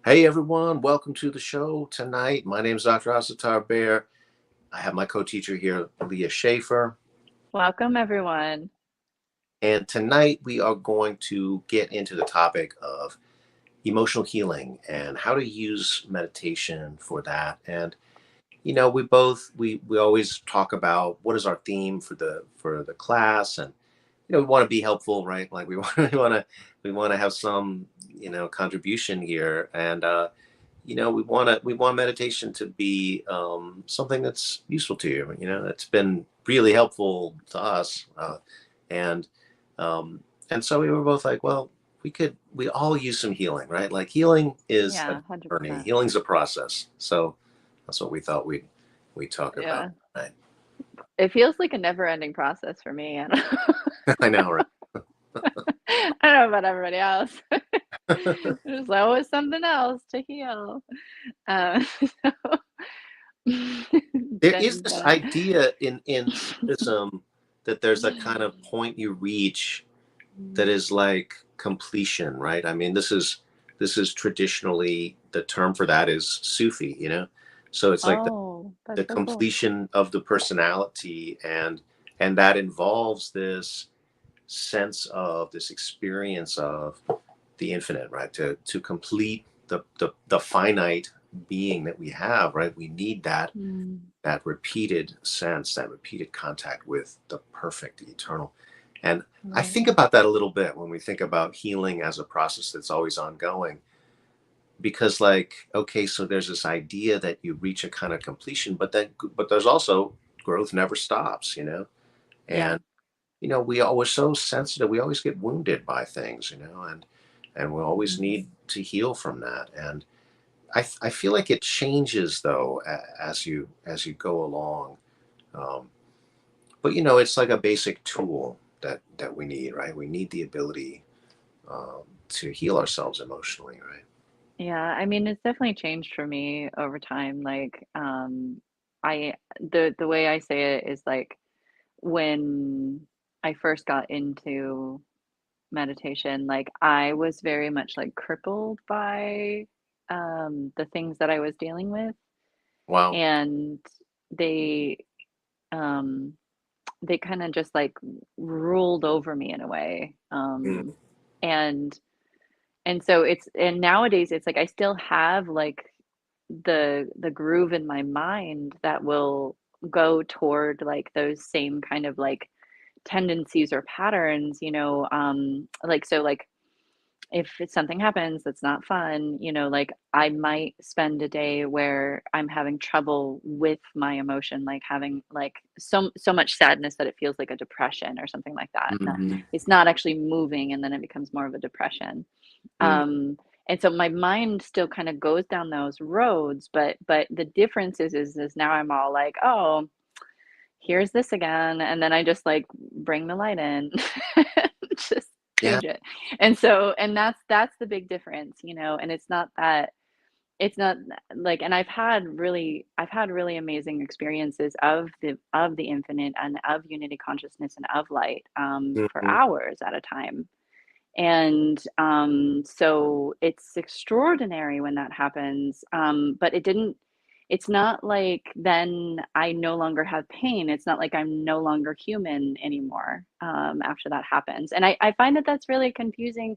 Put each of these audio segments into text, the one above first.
Hey everyone, welcome to the show tonight. My name is Dr. Asatar Bear. I have my co-teacher here, Leah Schaefer. Welcome, everyone. And tonight we are going to get into the topic of emotional healing and how to use meditation for that. And we always talk about what is our theme for the class, and we want to be helpful, right? Like we want we want to have some contribution here, and we want meditation to be something that's useful to you. It's been really helpful to us, and um, and so we were both like, well, we all use some healing, right? Like healing is a Yeah, journey, 100%. healing's a process. So that's what we thought we talk about. Yeah. Right? It feels like a never-ending process for me. And I know, right? I don't know about everybody else. There's always something else to heal. Um, so, There is then, this idea in Buddhism that there's a kind of point you reach that is like completion, right? I mean, this is traditionally the term for that is Sufi, So it's like oh, the that's so cool. completion of the personality, and that involves this sense of this experience of the infinite, right? To complete the finite being that we have, right? We need Mm, that repeated sense, that repeated contact with the perfect, the eternal. And I right. think about that a little bit when we think about healing as a process that's always ongoing. Because, like, okay, so there's this idea that you reach a kind of completion, but there's also growth never stops. Yeah. And we're so sensitive. We always get wounded by things, and we always Mhm. need to heal from that. And I feel like it changes though as you go along. Um, but it's like a basic tool that we need, right? We need the ability to heal ourselves emotionally, right? Yeah, I mean, it's definitely changed for me over time. I the way I say it is like when I first got into meditation, like I was very much like crippled by the things that I was dealing with, Wow. and they um they kind of just like ruled over me in a way. Mm, And so and nowadays it's like I still have like the groove in my mind that will go toward like those same kind of like tendencies or patterns, like so like if something happens that's not fun, like I might spend a day where I'm having trouble with my emotion, like having like so much sadness that it feels like a depression or something like that. No, mhm, it's not actually moving, and then it becomes more of a depression. mm. um and so my mind still kind of goes down those roads, but the difference is now I'm all like, oh, here's this again, and then I just like bring the light in. Just Yeah. change it. And so and that's the big difference, and it's not like, and I've had really amazing experiences of the infinite and of unity consciousness and of light, for Mhm. hours at a time. And so it's extraordinary when that happens. But it's not like then I no longer have pain. It's not like I'm no longer human anymore, after that happens. And I find that that's really confusing,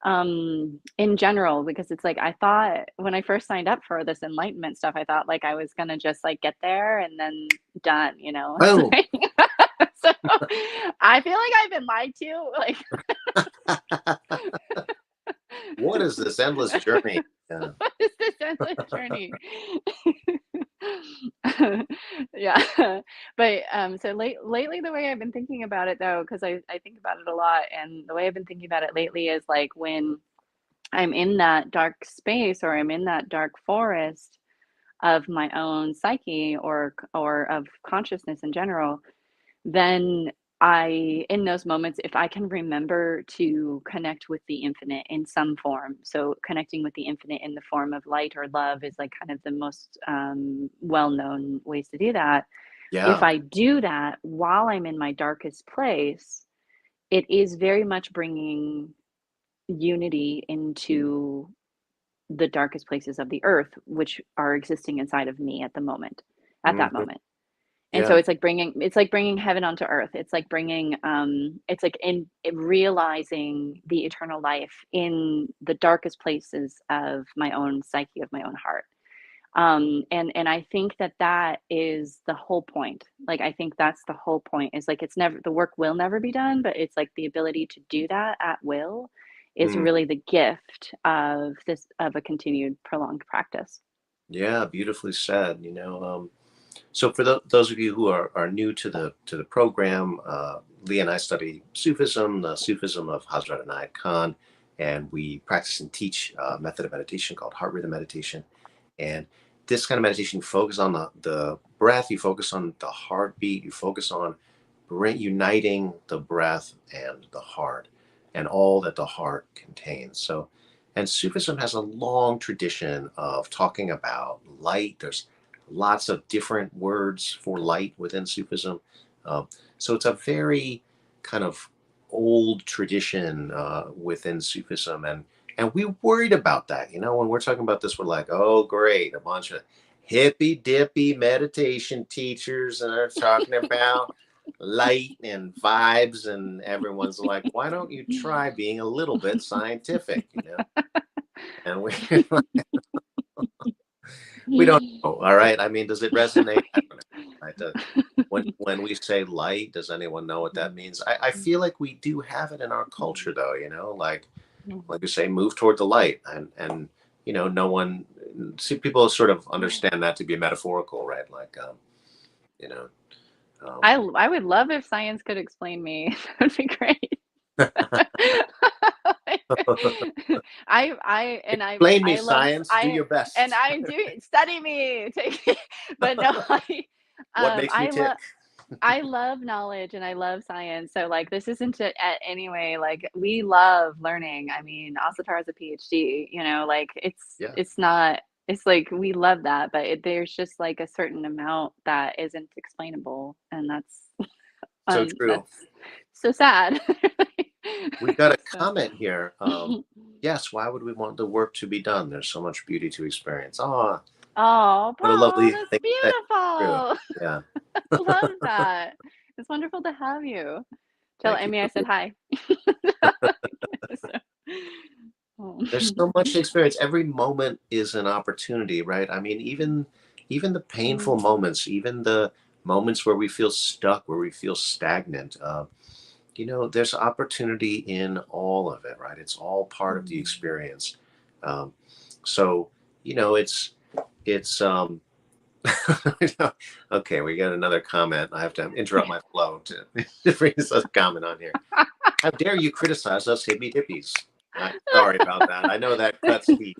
in general, because it's like I thought when I first signed up for this enlightenment stuff, I thought like I was gonna just like get there and then done, It's Boom. like, so I feel like I've been lied to, like. What is this endless journey? Yeah. What is this endless journey? Yeah. But so lately the way I've been thinking about it though, because I think about it a lot, and the way I've been thinking about it lately is like when I'm in that dark space or I'm in that dark forest of my own psyche or of consciousness in general, then in those moments, if I can remember to connect with the infinite in some form, so connecting with the infinite in the form of light or love is like kind of the most well-known ways to do that. If Yeah. I do that while I'm in my darkest place, it is very much bringing unity into the darkest places of the earth, which are existing inside of me at the moment, at that Hmm. moment. And so Yeah. it's like bringing heaven onto earth. It's like bringing, it's like in realizing the eternal life in the darkest places of my own psyche, of my own heart. And I think that that is the whole point. Like, I think that's the whole point, is like, it's never, the work will never be done, but it's like the ability to do that at will is Mm. really the gift of this, of a continued prolonged practice. Yeah, beautifully said. So for those of you who are new to the program, Lee and I study Sufism, the Sufism of Hazrat Inayat Khan, and we practice and teach a method of meditation called heart rhythm meditation. And this kind of meditation, you focus on the breath, you focus on the heartbeat, you focus on uniting the breath and the heart and all that the heart contains. So, and Sufism has a long tradition of talking about light. There's lots of different words for light within Sufism. So it's a very kind of old tradition within Sufism, and we worried about that. When we're talking about this, we're like, oh, great, a bunch of hippy dippy meditation teachers and are talking about light and vibes, and everyone's like, why don't you try being a little bit scientific? And we we don't know. All right. I mean, does it resonate? I don't know. Right? When we say light, does anyone know what that means? I feel like we do have it in our culture, though. Like you say, move toward the light, and no one see people sort of understand that to be metaphorical, right? Like, you know, um, I would love if science could explain me. That would be great. explain me, I love science. Do your best. I do study me. Take but no, What makes me I love tick? I love knowledge and I love science. So like this isn't anyway, like we love learning. I mean, Asatar has a PhD, like Yeah, it's not, it's like we love that, but there's just like a certain amount that isn't explainable, and so true. that's so sad. We've got a So, comment here. Yes, why would we want the work to be done? There's so much beauty to experience. Oh, oh, what a Paul, lovely that's thing to say. True. beautiful. Yeah. Love that. It's wonderful to have you. Tell Thank you. Amy I said hi. So, oh. There's so much to experience. Every moment is an opportunity, right? I mean, even the painful Mm, moments, even the moments where we feel stuck, where we feel stagnant, there's opportunity in all of it, right? It's all part of the mm. experience. Um, so, it's okay, we got another comment. I have to interrupt my flow to bring this other comment on here. How dare you criticize us hippie dippies? Sorry about that. I know that cuts deep.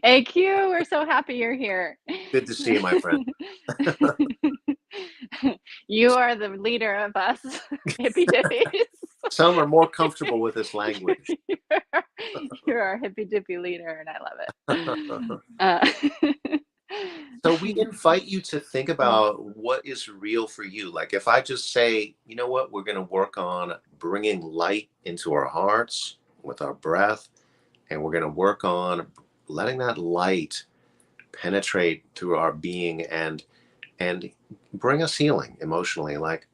Hey Q, we're so happy you're here. Good to see you, my friend. You are the leader of us hippy dippies. Some are more comfortable with this language. you're, you're our hippy dippy leader, and I love it. So we invite you to think about what is real for you. Like if I just say, you know what, we're going to work on bringing light into our hearts with our breath, and we're going to work on letting that light penetrate through our being and bring us healing emotionally. Like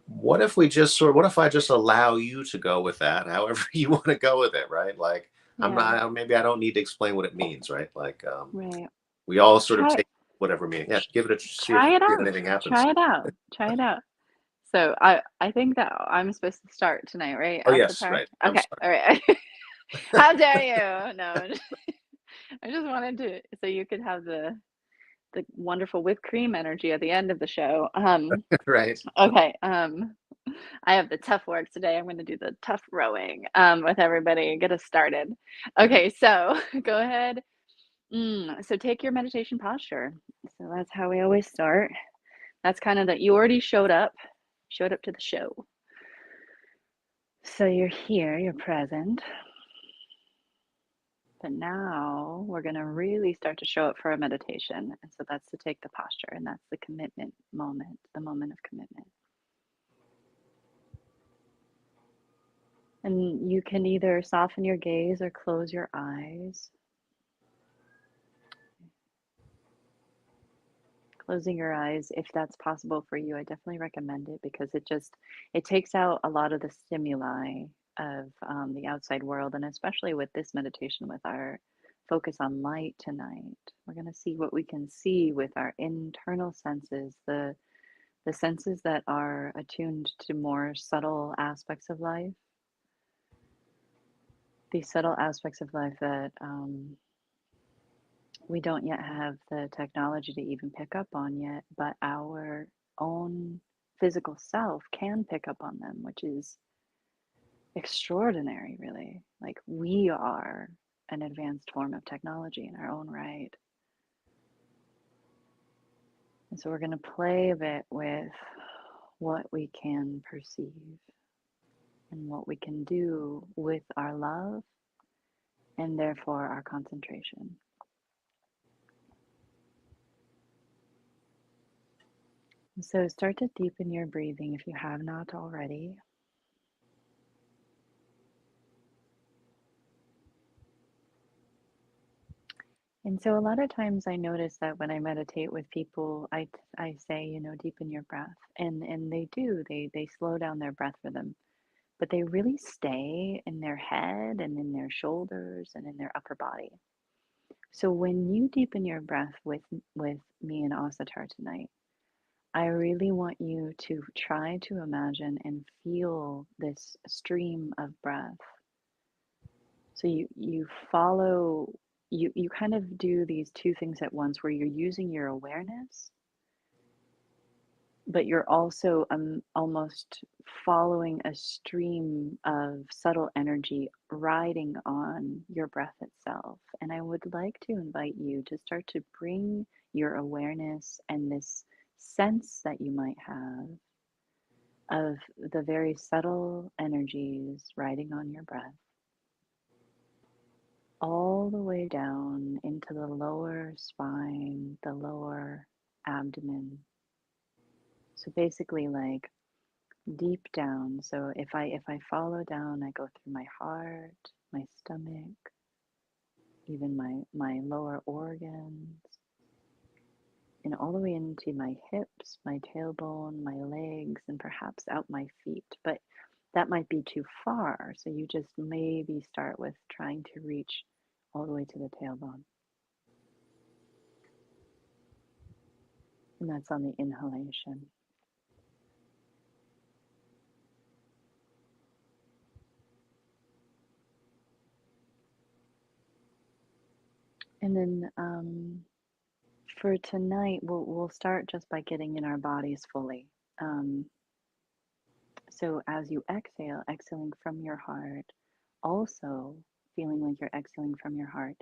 what if I just allow you to go with that however you want to go with it, right? Like I'm Yeah, not, maybe I don't need to explain what it means, right? Like right. we all sort of Try take whatever meaning. Yeah, give it a see if try it out. anything happens. Try it out. Try it out. So I think that I'm supposed to start tonight, right? Oh After yes, prayer? right. I'm Okay. sorry. All right. How dare you? No. I just wanted to, so you could have the wonderful whipped cream energy at the end of the show. Right. Okay. I have the tough work today. I'm going to do the tough rowing with everybody. Get us started. Mhm. Okay, so go ahead. So take your meditation posture. So that's how we always start. That's kind of that you already showed up to the show. So you're here, you're present. But now we're going to really start to show up for a meditation. And so that's to take the posture, and that's the commitment moment, the moment of commitment. And you can either soften your gaze or close your eyes. Closing your eyes, if that's possible for you, I definitely recommend it because it takes out a lot of the stimuli of the outside world, and especially with this meditation, with our focus on light tonight, we're going to see what we can see with our internal senses, the senses that are attuned to more subtle aspects of life, these subtle aspects of life that we don't yet have the technology to even pick up on yet, but our own physical self can pick up on them, which is extraordinary, really. Like we are an advanced form of technology in our own right. And so we're going to play a bit with what we can perceive and what we can do with our love and therefore our concentration. So start to deepen your breathing if you have not already. And so a lot of times I notice that when I meditate with people, I say, deepen your breath. And they do. They slow down their breath for them. But they really stay in their head and in their shoulders and in their upper body. So when you deepen your breath with me and Asatar tonight, I really want you to try to imagine and feel this stream of breath. So you follow, you kind of do these two things at once where you're using your awareness, but you're also almost following a stream of subtle energy riding on your breath itself. And I would like to invite you to start to bring your awareness and this sense that you might have of the very subtle energies riding on your breath all the way down into the lower spine, the lower abdomen. So basically like deep down. So if I follow down, I go through my heart, my stomach, even my lower organs, and all the way into my hips, my tailbone, my legs, and perhaps out my feet. But that might be too far. So you just maybe start with trying to reach all the way to the tailbone. And that's on the inhalation. And then for tonight, we'll start just by getting in our bodies fully. Um, so as you exhale, exhaling from your heart, also feeling like you're exhaling from your heart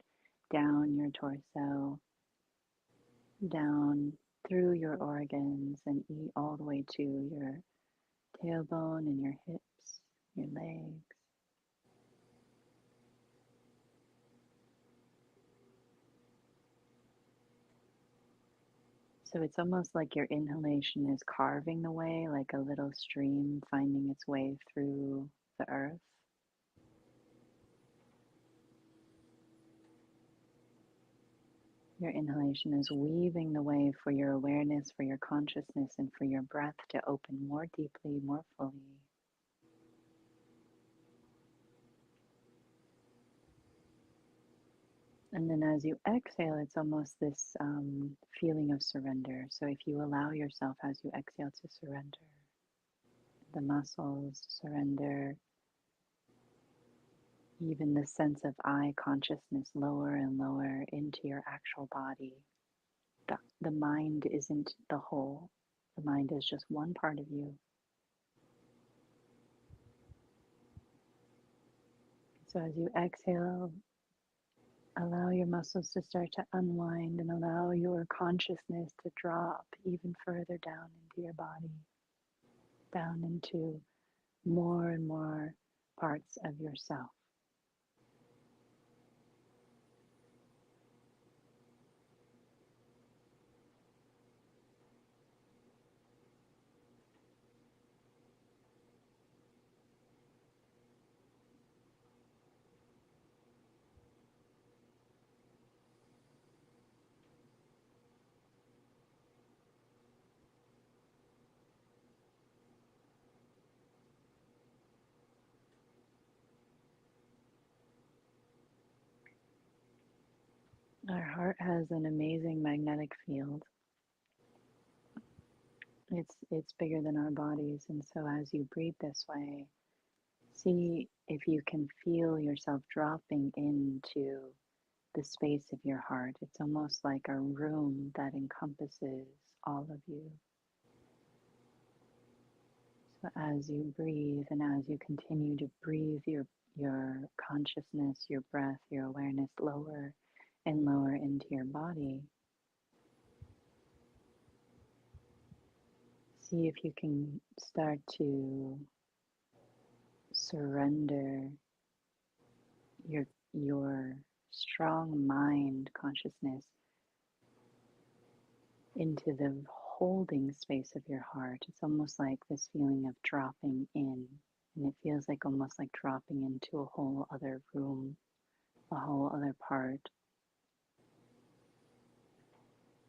down your torso, down through your organs, and eat all the way to your tailbone and your hips, your legs. So it's almost like your inhalation is carving the way, like a little stream finding its way through the earth. Your inhalation is weaving the way for your awareness, for your consciousness, and for your breath to open more deeply, more fully. And then as you exhale, it's almost this feeling of surrender. So if you allow yourself as you exhale to surrender, the muscles surrender, even the sense of I consciousness lower and lower into your actual body. The mind isn't the whole, the mind is just one part of you. So as you exhale, allow your muscles to start to unwind and allow your consciousness to drop even further down into your body, down into more and more parts of yourself. Our heart has an amazing magnetic field. It's bigger than our bodies, and so as you breathe this way, see if you can feel yourself dropping into the space of your heart. It's almost like a room that encompasses all of you. So as you breathe and as you continue to breathe your consciousness, your breath, your awareness lower and lower into your body, see if you can start to surrender your strong mind consciousness into the holding space of your heart. It's almost like this feeling of dropping in, and it feels like almost like dropping into a whole other room, a whole other part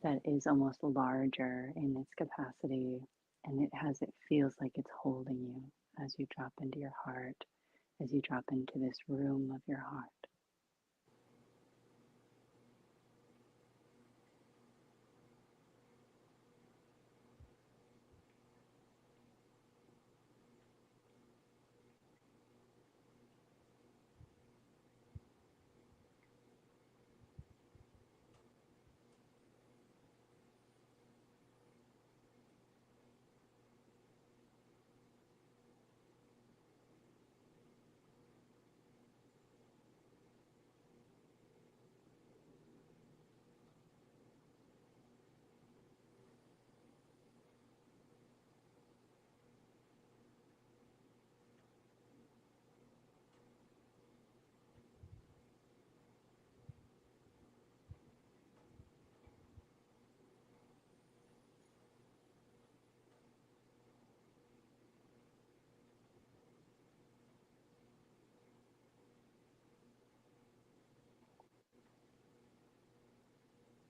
that is almost larger in its capacity, and it feels like it's holding you as you drop into your heart, as you drop into this room of your heart.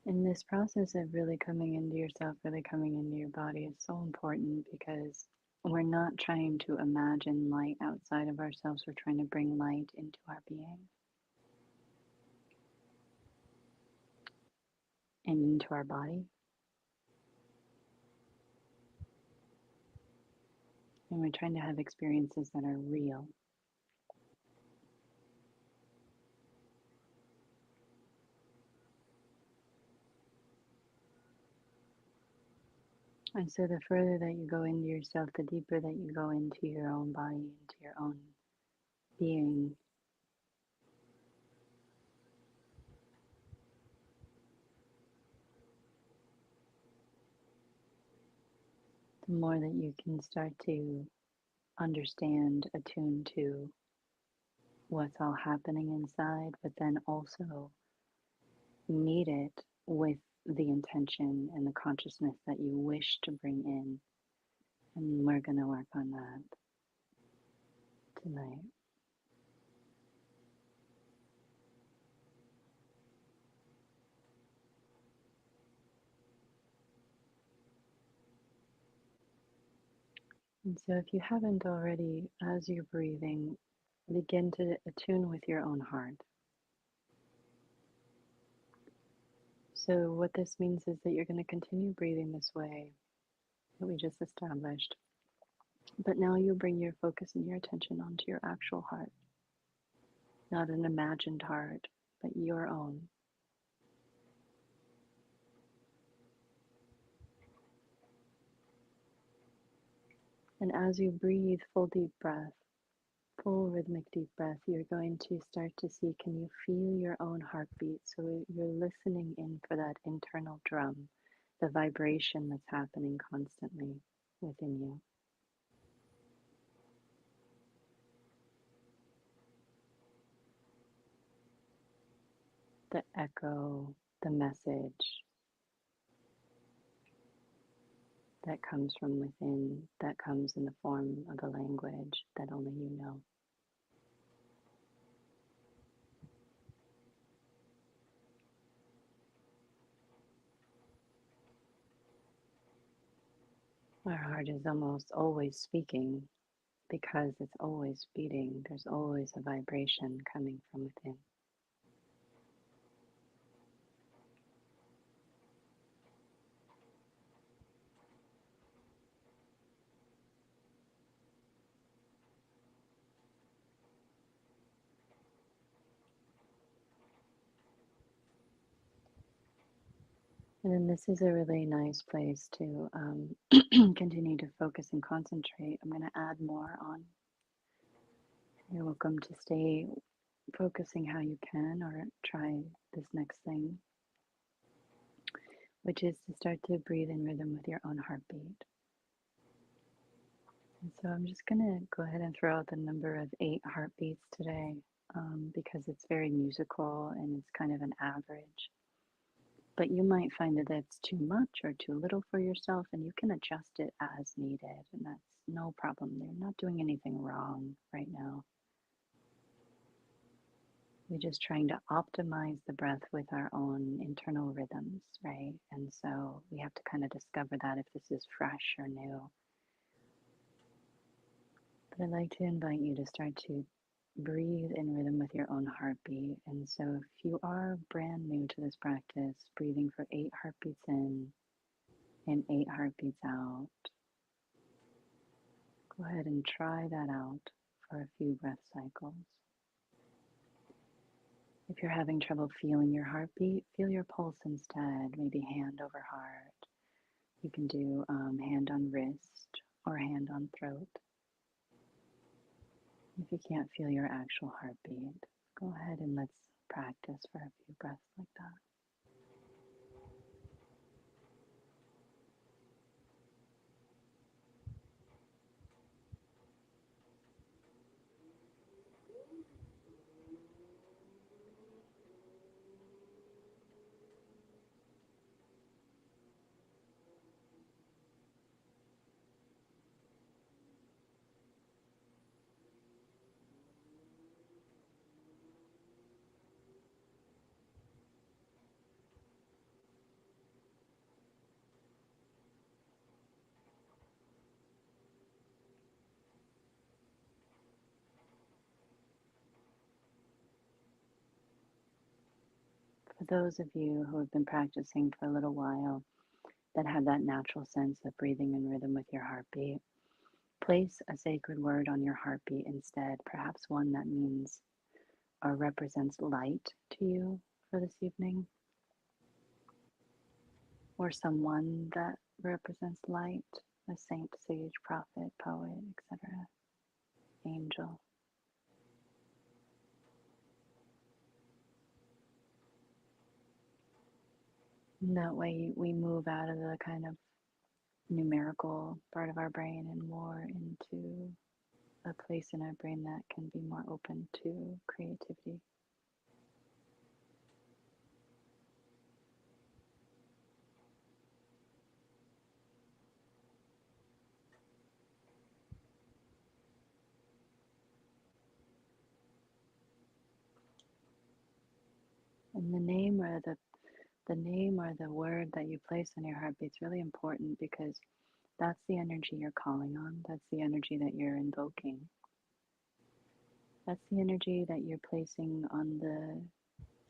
And this process of really coming into yourself, really coming into your body is so important because we're not trying to imagine light outside of ourselves. We're trying to bring light into our being and into our body. And we're trying to have experiences that are real. And so the further that you go into yourself, the deeper that you go into your own body, into your own being, the more that you can start to understand, attune to what's all happening inside, but then also meet it with the intention and the consciousness that you wish to bring in. And we're going to work on that tonight. And so, if you haven't already, as you're breathing, begin to attune with your own heart. So, what this means is that you're going to continue breathing this way that we just established. But now you bring your focus and your attention onto your actual heart, not an imagined heart, but your own. And as you breathe, full deep breath, full rhythmic deep breath, you're going to start to see, can you feel your own heartbeat? So you're listening in for that internal drum, the vibration that's happening constantly within you. The echo, the message that comes from within, that comes in the form of a language that only you know. Our heart is almost always speaking because it's always beating. There's always a vibration coming from within. And this is a really nice place to continue to focus and concentrate. I'm going to add more on. You're welcome to stay focusing how you can or try this next thing, which is to start to breathe in rhythm with your own heartbeat. And so I'm just going to go ahead and throw out the number of 8 heartbeats today because it's very musical and it's kind of an average. But you might find that that's too much or too little for yourself, and you can adjust it as needed, and that's no problem. You're not doing anything wrong right now. We're just trying to optimize the breath with our own internal rhythms, right? And so we have to kind of discover that if this is fresh or new. But I'd like to invite you to start to breathe in rhythm with your own heartbeat. And so if you are brand new to this practice, breathing for 8 heartbeats in and 8 heartbeats out, go ahead and try that out for a few breath cycles. If you're having trouble feeling your heartbeat, feel your pulse instead, maybe hand over heart. You can do hand on wrist or hand on throat. If you can't feel your actual heartbeat, go ahead and let's practice for a few breaths like that. For those of you who have been practicing for a little while that have that natural sense of breathing in rhythm with your heartbeat, place a sacred word on your heartbeat instead, perhaps one that means or represents light to you for this evening, or someone that represents light, a saint, sage, prophet, poet, etc., angel. And that way we move out of the kind of numerical part of our brain and more into a place in our brain that can be more open to creativity. And the name or the word that you place on your heartbeat is really important because that's the energy you're calling on. That's the energy that you're invoking. That's the energy that you're placing on the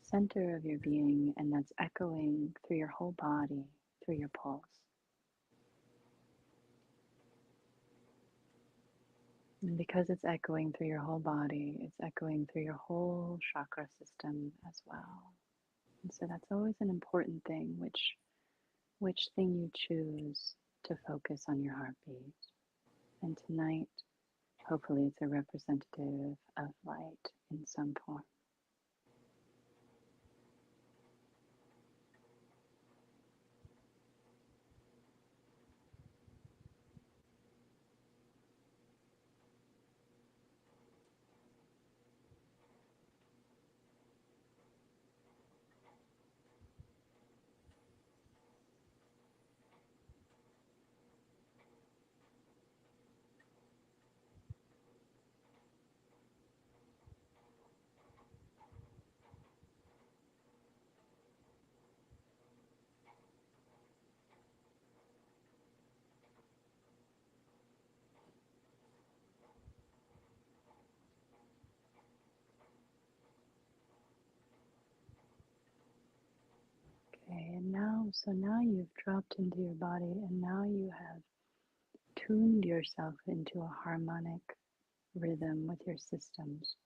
center of your being, and that's echoing through your whole body, through your pulse. And because it's echoing through your whole body, it's echoing through your whole chakra system as well. And so that's always an important thing, which thing you choose to focus on your heartbeat. And tonight, hopefully it's a representative of light in some form. Okay, and now you've dropped into your body, and now you have tuned yourself into a harmonic rhythm with your systems.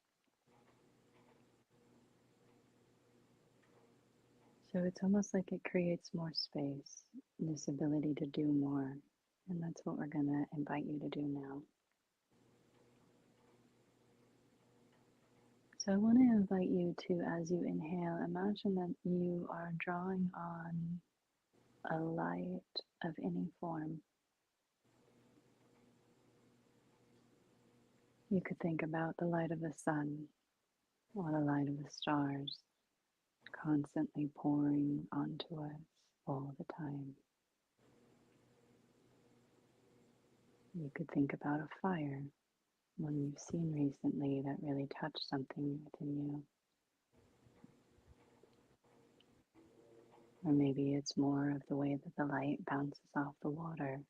So it's almost like it creates more space, this ability to do more. And that's what we're going to invite you to do now. So I want to invite you to, as you inhale, imagine that you are drawing on a light of any form. You could think about the light of the sun or the light of the stars constantly pouring onto us all the time. You could think about a fire, one you've seen recently that really touched something within you. Or maybe it's more of the way that the light bounces off the water,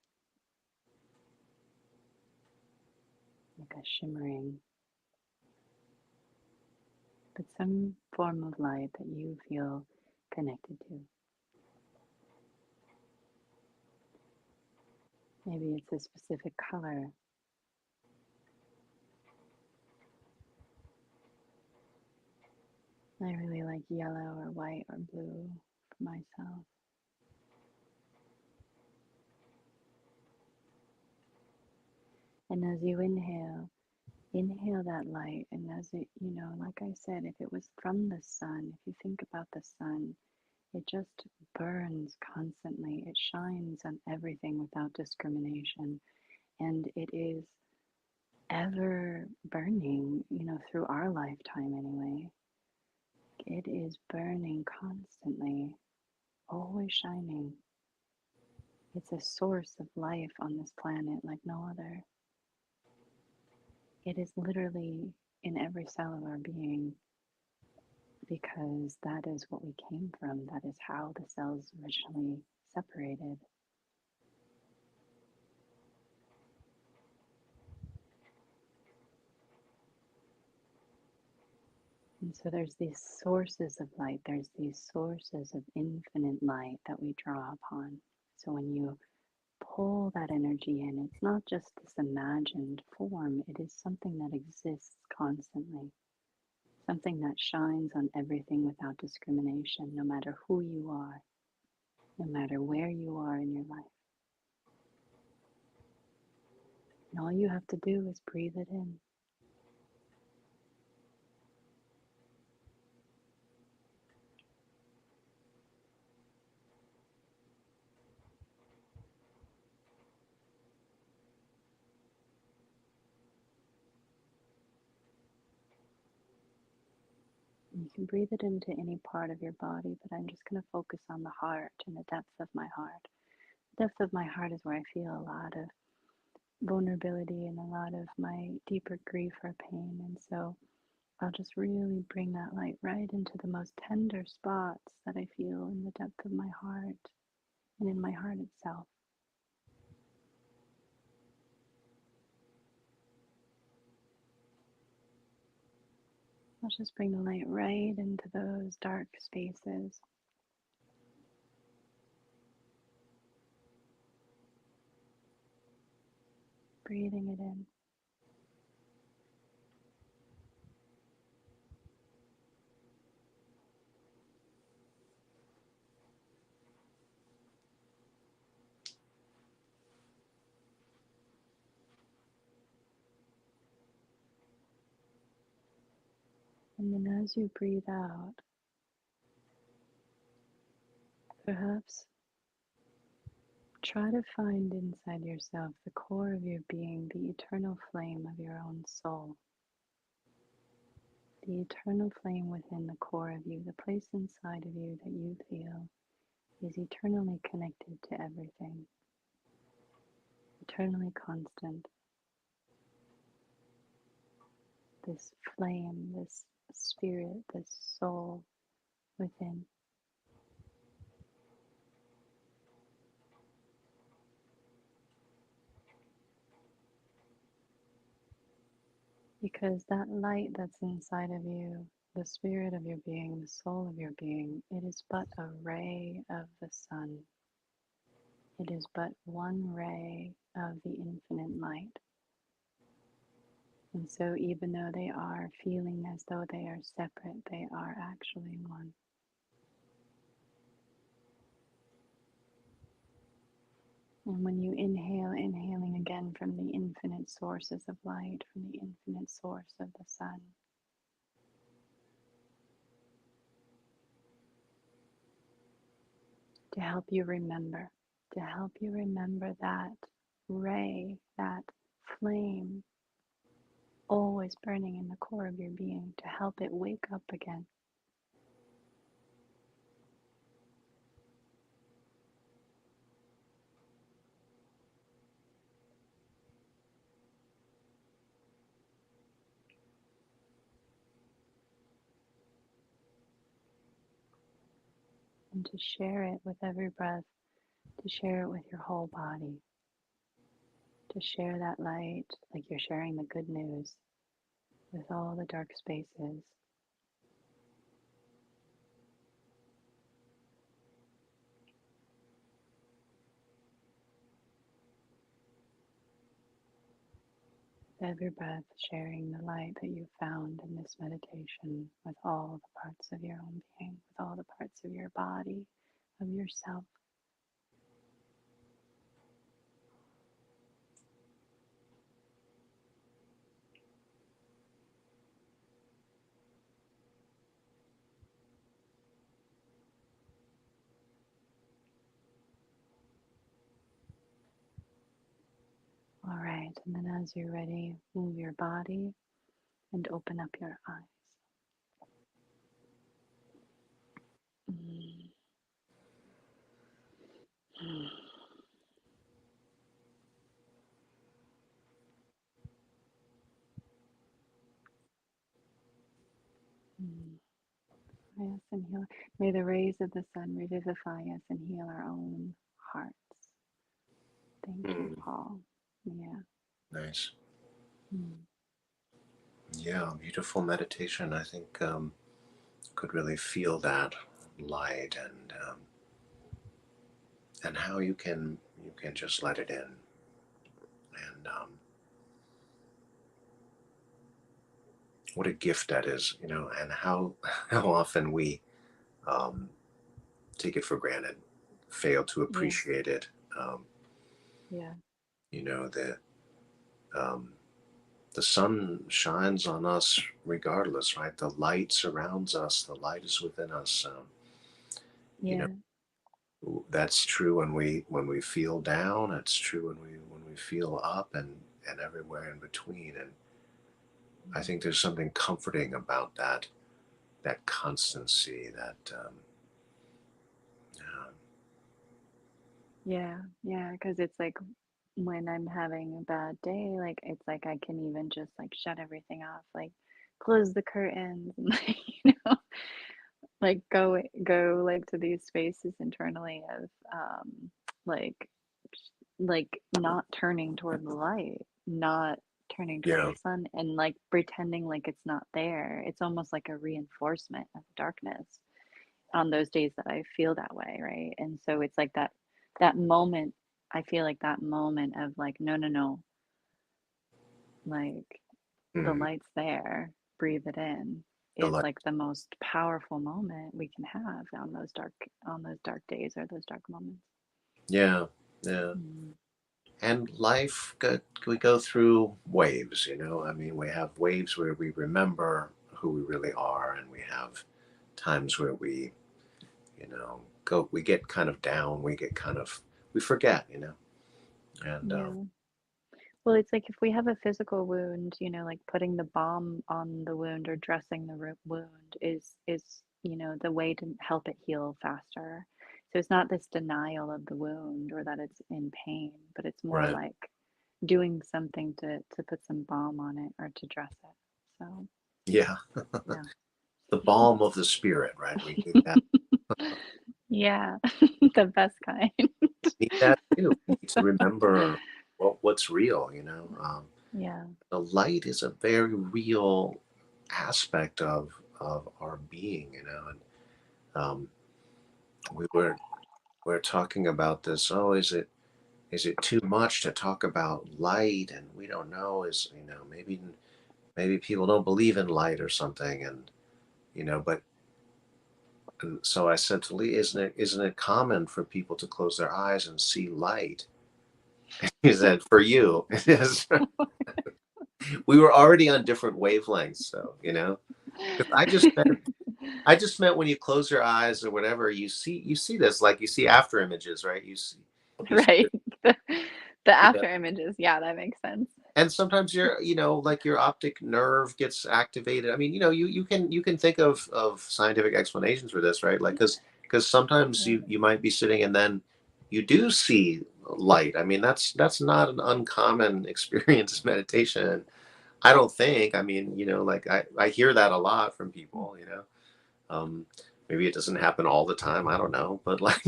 like a shimmering, but some form of light that you feel connected to. Maybe it's a specific color. I really like yellow or white or blue for myself. And as you inhale that light. And as it, like I said, if it was from the sun, if you think about the sun, it just burns constantly. It shines on everything without discrimination. And it is ever burning, through our lifetime anyway. It is burning constantly, always shining. It's a source of life on this planet like no other. It is literally in every cell of our being because that is what we came from. That is how the cells originally separated. And so there's these sources of light, there's these sources of infinite light that we draw upon. So when you pull that energy in, it's not just this imagined form, it is something that exists constantly, something that shines on everything without discrimination, no matter who you are, no matter where you are in your life. And all you have to do is breathe it in. You can breathe it into any part of your body, but I'm just going to focus on the heart and the depth of my heart. The depth of my heart is where I feel a lot of vulnerability and a lot of my deeper grief or pain. And so I'll just really bring that light right into the most tender spots that I feel in the depth of my heart and in my heart itself. I'll just bring the light right into those dark spaces. Breathing it in. And then as you breathe out, perhaps try to find inside yourself the core of your being, the eternal flame of your own soul. The eternal flame within the core of you, the place inside of you that you feel is eternally connected to everything, eternally constant. This flame, this spirit, this soul within. Because that light that's inside of you, the spirit of your being, the soul of your being, it is but a ray of the sun. It is but one ray of the infinite light. And so even though they are feeling as though they are separate, they are actually one. And when you inhale, inhaling again from the infinite sources of light, from the infinite source of the sun, to help you remember, that ray, that flame always burning in the core of your being, to help it wake up again. And to share it with every breath, to share it with your whole body, to share that light like you're sharing the good news with all the dark spaces. Every breath sharing the light that you found in this meditation with all the parts of your own being, with all the parts of your body, of yourself. All right, and then as you're ready, move your body and open up your eyes. Mm. Mm. Mm. Yes, and heal. May the rays of the sun revivify us and heal our own hearts. Thank you, Mm, Paul. Yeah. nice. Mm. Yeah, beautiful meditation. I think could really feel that light and how you can just let it in and what a gift that is, you know, and how how often we um, take it for granted, fail to Yeah. appreciate it. Um, Yeah. you know, um, the sun shines on us regardless, right? The light surrounds us. The light is within us. You Yeah. know, that's true when we feel down. It's true when we feel up and everywhere in between. And I Mm. think there's something comforting about that constancy. That uh, Yeah. Yeah. Because it's like when I'm having a bad day, like it's like I can even just like shut everything off, like close the curtains and like, like go like to these spaces internally of like not turning toward the light, not turning toward yeah, the sun, and like pretending like it's not there. It's almost like a reinforcement of darkness on those days that I feel that way, right? And so it's like that moment, I feel like that moment of like, no, no, no, like the mm, light's there, breathe it in, the is light. like the most powerful moment we can have on those dark days or those dark moments. Yeah, yeah. Mm. And we go through waves, you know. I mean, we have waves where we remember who we really are, and we have times where we, you know, we get kind of down, we forget, you know. And Yeah. Well, it's like if we have a physical wound, like putting the balm on the wound or dressing the wound is the way to help it heal faster. So it's not this denial of the wound or that it's in pain, but it's more right, like doing something to put some balm on it or to dress it. So, yeah, yeah. the balm of the spirit, right? We Yeah, the best kind. need that too. We need to remember what's real, you know. Yeah, The light is a very real aspect of our being, you know. And we were talking about this. Oh, is it too much to talk about light? And we don't know. Is you know maybe people don't believe in light or something, and you know. But and so I said to Lee, isn't it common for people to close their eyes and see light? He said, "For you, it is." We were already on different wavelengths, so, you know, because I just meant when you close your eyes or whatever, you see this, like, you see after images, right? You see Right. The the you know, after images, yeah, that makes sense. and sometimes like, your optic nerve gets activated. I mean, you can think of scientific explanations for this, right? Like, because sometimes Yeah. you might be sitting and then you do see light. I mean, that's not an uncommon experience in meditation. I don't think. I mean, like, I hear that a lot from people. Um, maybe it doesn't happen all the time. I don't know, but like,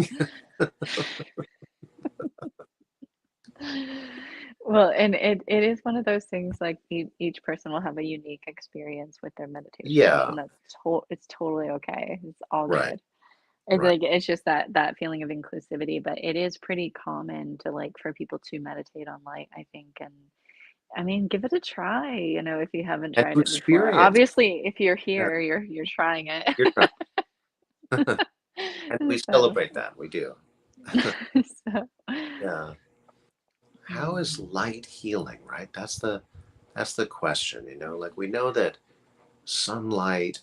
Well, and it is one of those things like each person will have a unique experience with their meditation, yeah, and it's totally okay. It's all right, good. It's right. like it's just that feeling of inclusivity, but it is pretty common to like for people to meditate on light, I think. And I mean, give it a try, if you haven't And tried to it before. experience, Obviously, if you're yeah, here, you're trying it. you're trying, and we So, celebrate that. We do. so Yeah. How is mm, light healing, right? That's the question, like, we know that sunlight,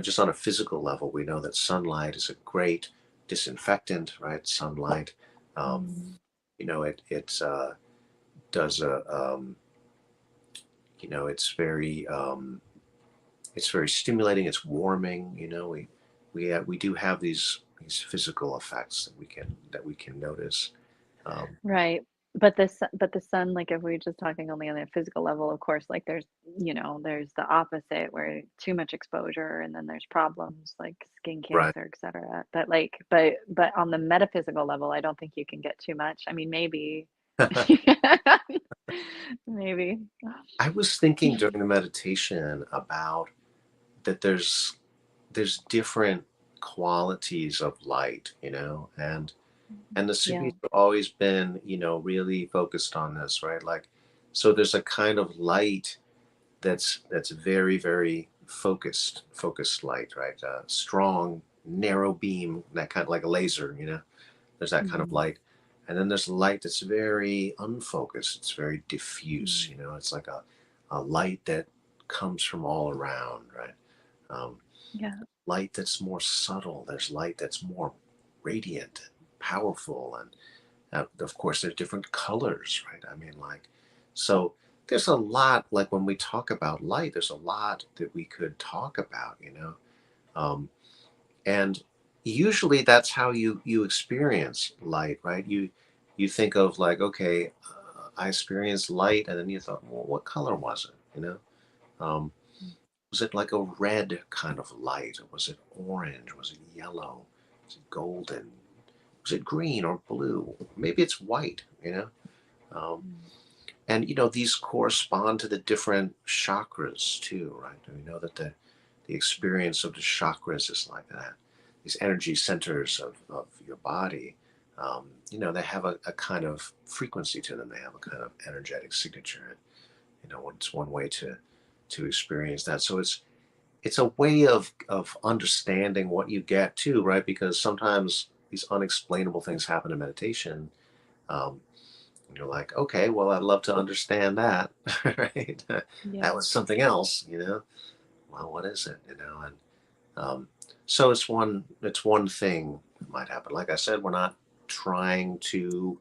just on a physical level, we know that sunlight is a great disinfectant, right? Sunlight, um, mm, it does it's it's very stimulating. It's warming. We do have these physical effects that we can notice. Um, right. But the sun, like if we're just talking only on a physical level, of course, like there's the opposite where too much exposure and then there's problems like skin right. cancer, etc. But on the metaphysical level, I don't think you can get too much. I mean, maybe. Maybe. I was thinking during the meditation about that there's different qualities of light, and the Yeah. Sufis have always been, really focused on this, right? Like, so there's a kind of light that's very, very focused light, right? Strong, narrow beam, that kind of like a laser, there's that kind of Mhm. light. And then there's light that's very unfocused. It's very diffuse, Mm. it's like a light that comes from all around, right? Um, Yeah. Light that's more subtle. There's light that's more radiant and powerful. And of course, there's different colors, right? I mean, like, so there's a lot, like, when we talk about light, there's a lot that we could talk about, Um, and usually that's how you experience light, right? You think of, like, okay, I experienced light, and then you thought, well, what color was it? Um, Mm. was it like a red kind of light, or was it orange? Was it yellow? Was it golden? Was it green or blue? Maybe it's white, um, Mm. and these correspond to the different chakras too, right? We know that the experience of the chakras is like that. These energy centers of your body, they have a kind of frequency to them. They have a kind of energetic signature. It's one way to experience that. So it's a way of understanding what you get too, right? Because sometimes these unexplainable things happen in meditation. Um, and you're like, okay, well, I'd love to understand that, right? That Yeah. was something else. Well, what is it, And um, so it's one thing that might happen. Like I said, trying to,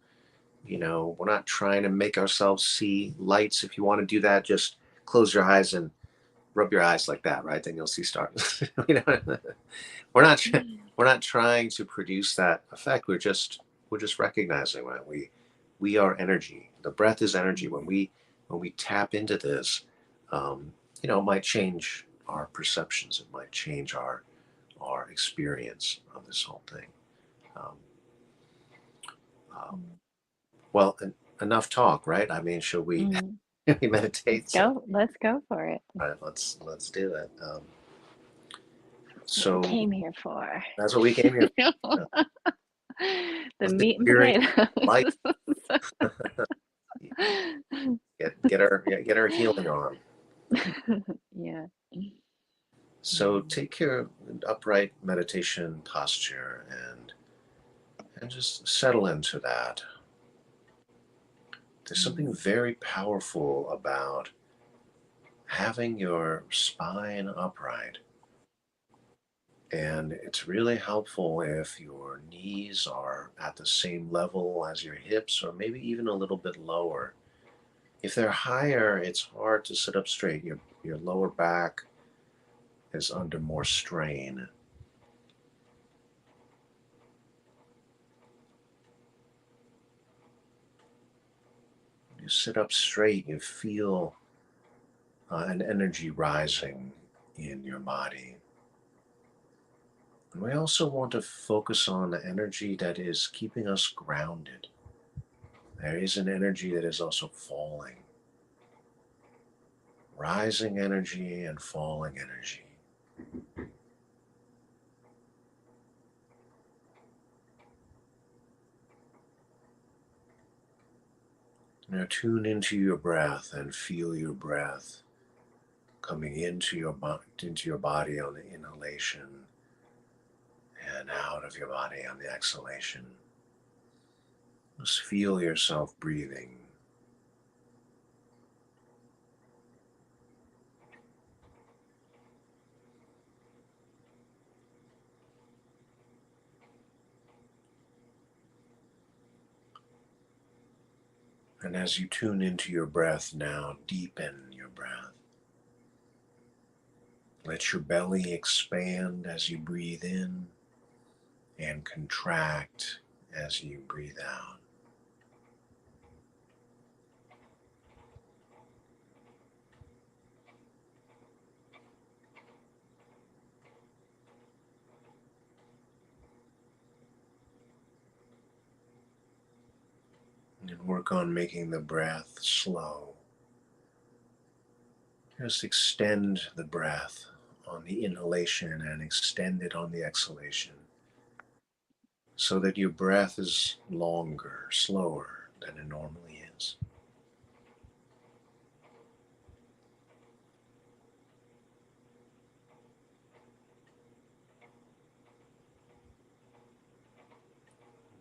we're not trying to make ourselves see lights. If you want to do that, just close your eyes and rub your eyes like that, right? Then you'll see stars. We're not we're not trying to produce that effect. We're just recognizing, right? We are energy. The breath is energy. Mm. When we tap into this, um, it might change our perceptions. It might change our experience of this whole thing. Um, uh, Mm. well, enough talk, right? I mean, should we, Mm. we meditate? So, Let's go for it. all right, let's do it. What we So came here for. that's what we came here for. The Let's meat and experience light. potatoes. Get our healing on. Yeah. So Mm. take your upright meditation posture and just settle into that. There's something very powerful about having your spine upright. And it's really helpful if your knees are at the same level as your hips, or maybe even a little bit lower. If they're higher, it's hard to sit up straight. Your lower back is under more strain. You sit up straight, you feel an energy rising in your body. And we also want to focus on the energy that is keeping us grounded. There is an energy that is also falling, rising energy and falling energy. Now tune into your breath and feel your breath coming into your body on the inhalation and out of your body on the exhalation. Just feel yourself breathing. And as you tune into your breath now, deepen your breath. Let your belly expand as you breathe in and contract as you breathe out. And work on making the breath slow. Just extend the breath on the inhalation and extend it on the exhalation so that your breath is longer, slower than it normally is.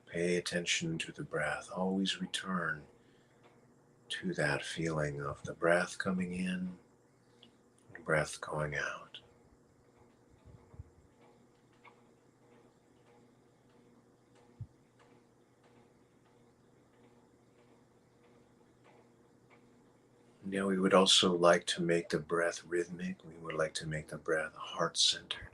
Pay attention to the breath. Always return to that feeling of the breath coming in, the breath going out. Now we would also like to make the breath rhythmic. We would like to make the breath heart-centered.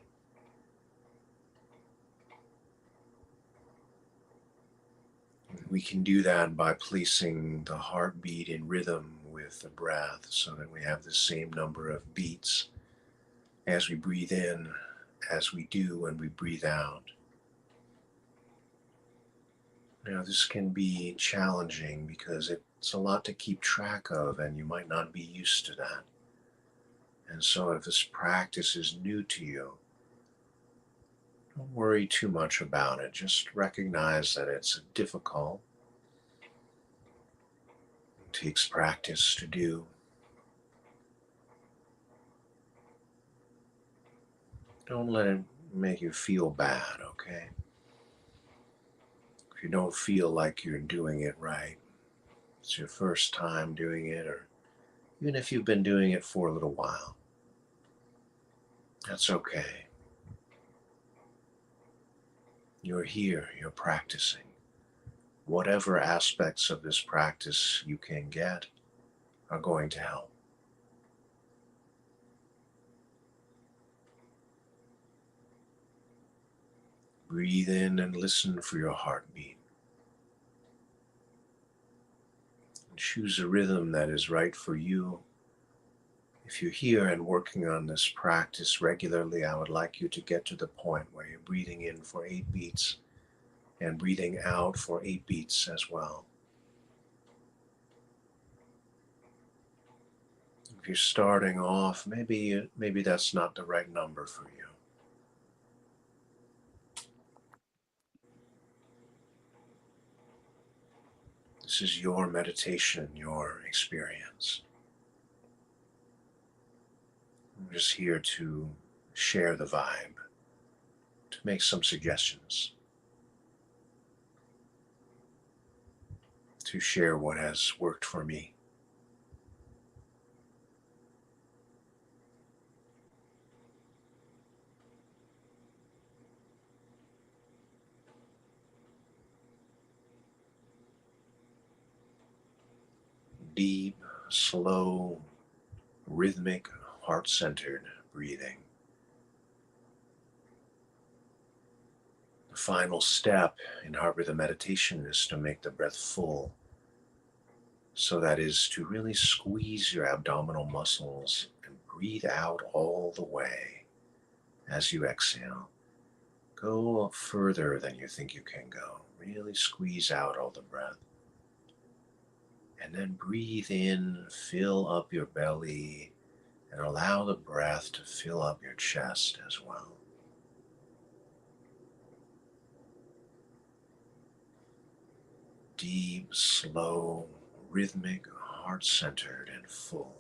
We can do that by placing the heartbeat in rhythm with the breath so that we have the same number of beats as we breathe in as we do when we breathe out. Now, this can be challenging because it's a lot to keep track of and you might not be used to that. And so if this practice is new to you, don't worry too much about it. Just recognize that it's difficult. It takes practice to do. Don't let it make you feel bad, okay? If you don't feel like you're doing it right, it's your first time doing it, or even if you've been doing it for a little while, that's okay. You're here, you're practicing. Whatever aspects of this practice you can get are going to help. Breathe in and listen for your heartbeat. Choose a rhythm that is right for you. If you're here and working on this practice regularly, I would like you to get to the point where you're breathing in for 8 beats and breathing out for 8 beats as well. If you're starting off, maybe that's not the right number for you. This is your meditation, your experience. I'm just here to share the vibe, to make some suggestions, to share what has worked for me. Deep, slow, rhythmic, heart-centered breathing. The final step in heart rhythm meditation is to make the breath full. So that is to really squeeze your abdominal muscles and breathe out all the way as you exhale. Go further than you think you can go. Really squeeze out all the breath. And then breathe in, fill up your belly, and allow the breath to fill up your chest as well. Deep, slow, rhythmic, heart-centered, and full.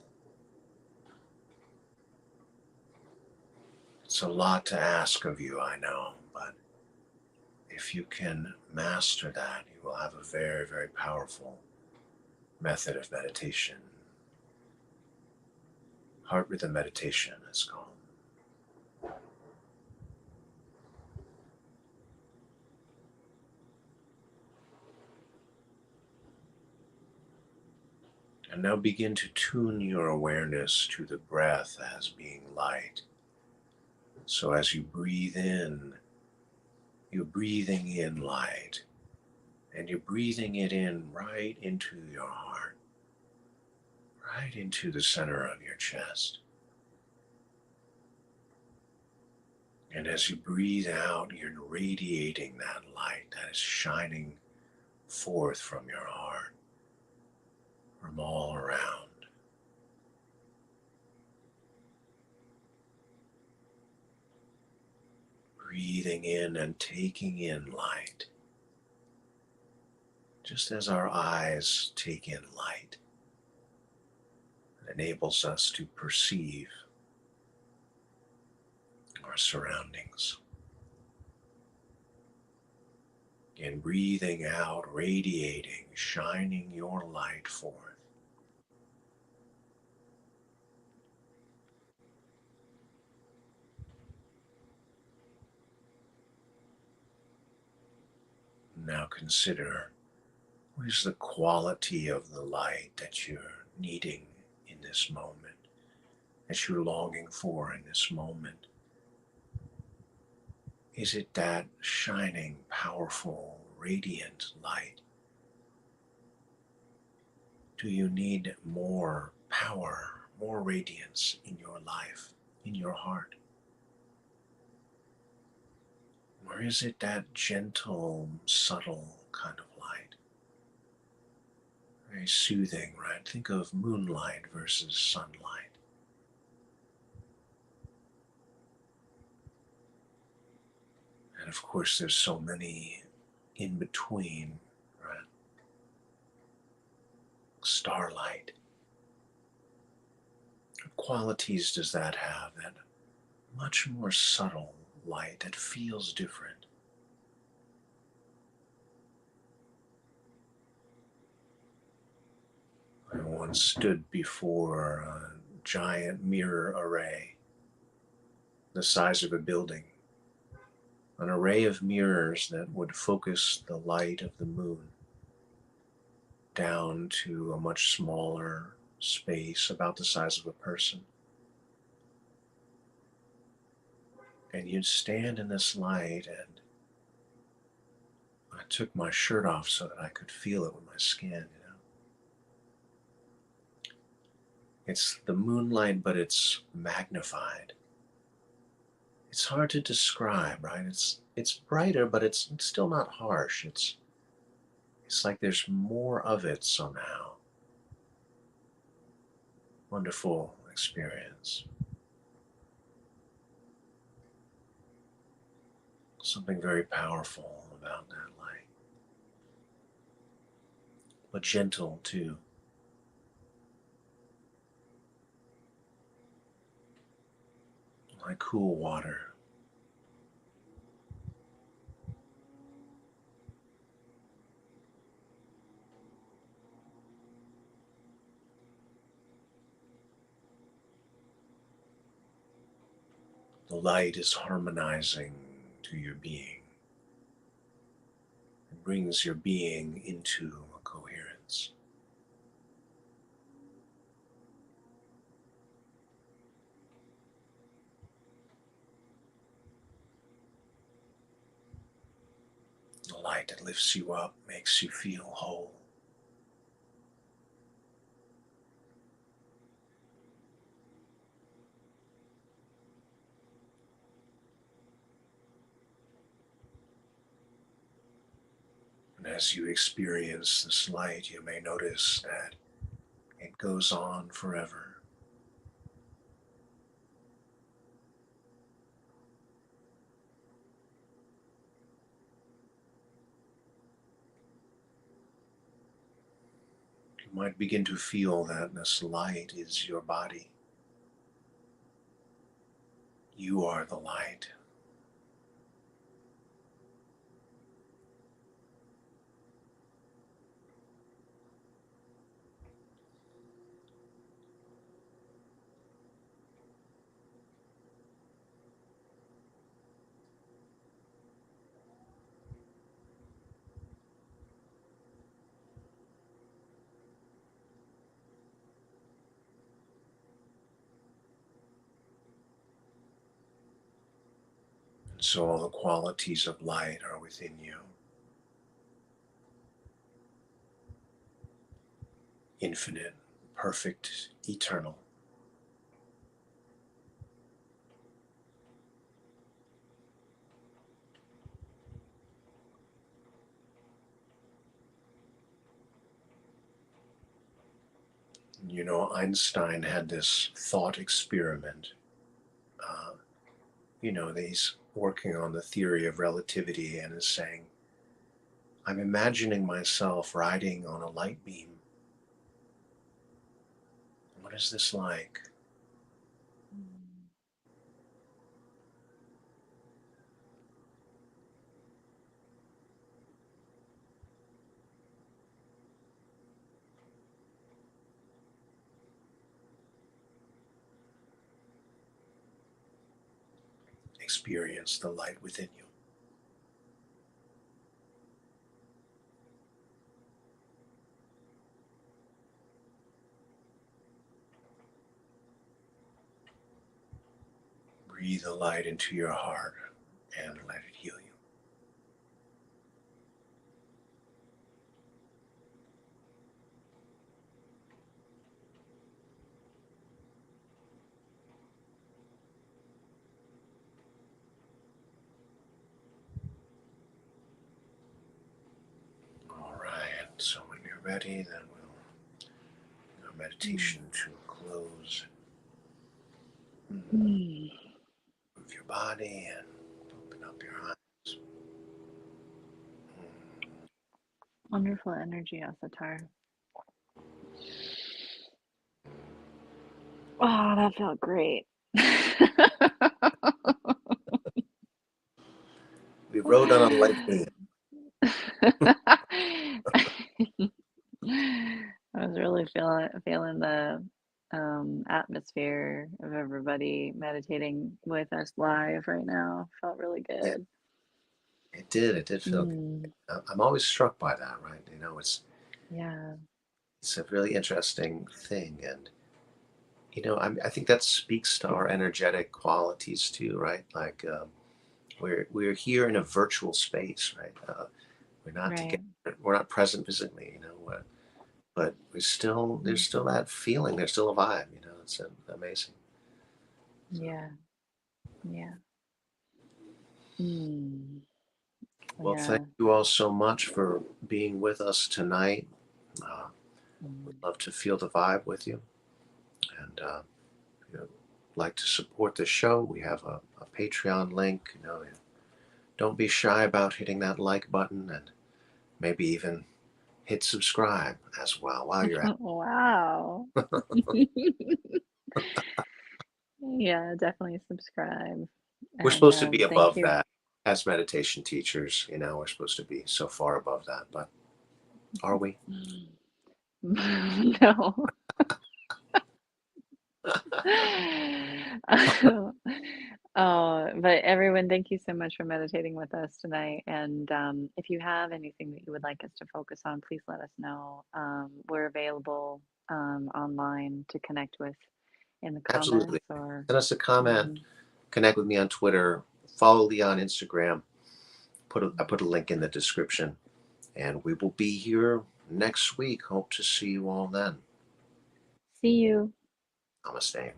It's a lot to ask of you, I know, but if you can master that, you will have a very, very powerful method of meditation. Heart rhythm meditation is called. And now begin to tune your awareness to the breath as being light. So as you breathe in, you're breathing in light, and you're breathing it in right into your heart, right into the center of your chest. And as you breathe out, you're radiating that light that is shining forth from your heart, from all around. Breathing in and taking in light, just as our eyes take in light. It enables us to perceive our surroundings. And breathing out, radiating, shining your light forth. Now consider, what is the quality of the light that you're needing in this moment, that you're longing for in this moment? Is it that shining, powerful, radiant light? Do you need more power, more radiance in your life, in your heart? Or is it that gentle, subtle kind of light? Very soothing, right? Think of moonlight versus sunlight. And of course, there's so many in between, right? Starlight. What qualities does that have? That much more subtle light that feels different. I once stood before a giant mirror array, the size of a building, an array of mirrors that would focus the light of the moon down to a much smaller space, about the size of a person. And you'd stand in this light, and I took my shirt off so that I could feel it with my skin. It's the moonlight, but it's magnified. It's hard to describe, right? It's brighter, but it's still not harsh. It's like there's more of it somehow. Wonderful experience. Something very powerful about that light. But gentle too. Like cool water. The light is harmonizing to your being. It brings your being into a coherence. The light that lifts you up makes you feel whole. And as you experience this light, you may notice that it goes on forever. You might begin to feel that this light is your body. You are the light. And so all the qualities of light are within you. Infinite, perfect, eternal. You know, Einstein had this thought experiment. Uh, he's working on the theory of relativity and is saying, I'm imagining myself riding on a light beam. What is this like? Experience the light within you. Breathe the light into your heart and let it heal you. All right, so when you're ready, then we'll do a meditation to close. Move your body and open up your eyes. Wonderful energy, Asatar. Oh, that felt great. We rode on a light beam. I was really feeling the atmosphere of everybody meditating with us live right now. Felt really Yeah, good. it did. It did feel good. I'm always struck by that, right? Yeah. It's a really interesting thing, and I think that speaks to our energetic qualities too, right? Like we're here in a virtual space, right? We're not Right. together. We're not present physically, but there's still that feeling. There's still a vibe. It's amazing. So, Yeah. Yeah. Mm. well, thank Yeah. you all so much for being with us tonight. We'd Mm. love to feel the vibe with you, and if you'd like to support the show, we have a Patreon link. Don't be shy about hitting that like button and maybe even hit subscribe as well while you're at Wow. Yeah, definitely subscribe. it. We're And supposed to be thank above you. that as meditation teachers. We're supposed to be so far above that, but are we? No. Oh, but everyone, thank you so much for meditating with us tonight. And if you have anything that you would like us to focus on, please let us know. We're available online to connect with in the Absolutely. comments or. Send us a comment, Mhm. connect with me on Twitter, follow Lee on Instagram. I put a link in the description, and we will be here next week. Hope to see you all then. See you. Namaste.